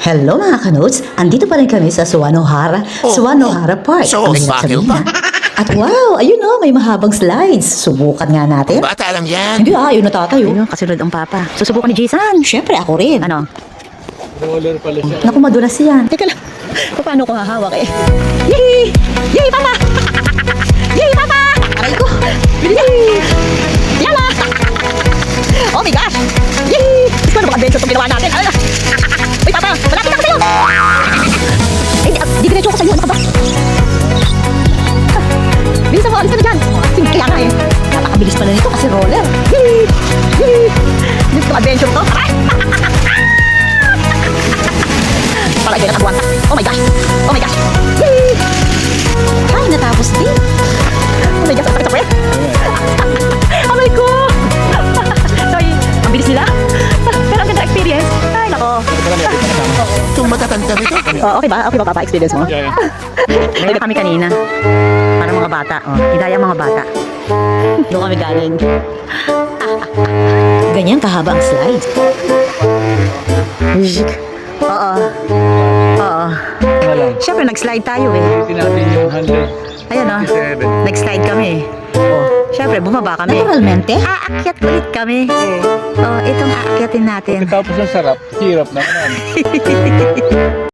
Hello mga kanotes! Andito pa rin kami sa Suwanohara Park. So, Ang hirap Baguio sabihin, pa. ha? At wow, ayun o, may mahabang slides. Subukan nga natin. Bata lang yan. Hindi ayun na tatayo. Ayun, kasunod ang papa. Susubukan ni Jason. Siyempre ako rin. Ano? Roller pala siya. Naku, madulas yan. Teka lang. Paano ko hahawak eh? Yay! Yay, papa! Yay, papa! Aray ko! Yay! Yala! Oh my gosh! Yay! Paano bang adventure itong ginawa natin? Ay, uy, papa! Malapit ako sa'yo! Eh, di diretso ako sa'yo. Ano ka ba? Bilisan mo, alis ka na dyan. Sige, kaya nga eh. Napakabilis pala nito kasi roller. Yay! Yay! Diyos ko, adventure to. Aray! Para kayo nakagawa. Oh my gosh! Oh my gosh! Yay! Ay, natapos din. Oh my gosh, sakit ako eh! Aray ko! Sorry, ang bilis nila. Pero ang ganda experience. Ay, nako. Itong matatanda nito. Oh, okay ba? Okay ba, papa? Experience mo? Yeah. Nagka kami kanina. Para mga bata. Oh, hidaya mga bata. Doon kami galing. Ganyan kahaba ang slides. Oo. Oo. Ano lang. Siyempre, nag-slide tayo eh. Ulitin natin yung 100. Ayan o. 57. Nag-slide kami eh. Oh, siyempre, bumaba kami. Naturalmente. Aakyat ulit kami. Oh, itong aakyatin natin. Tapos ang sarap, hirap naman.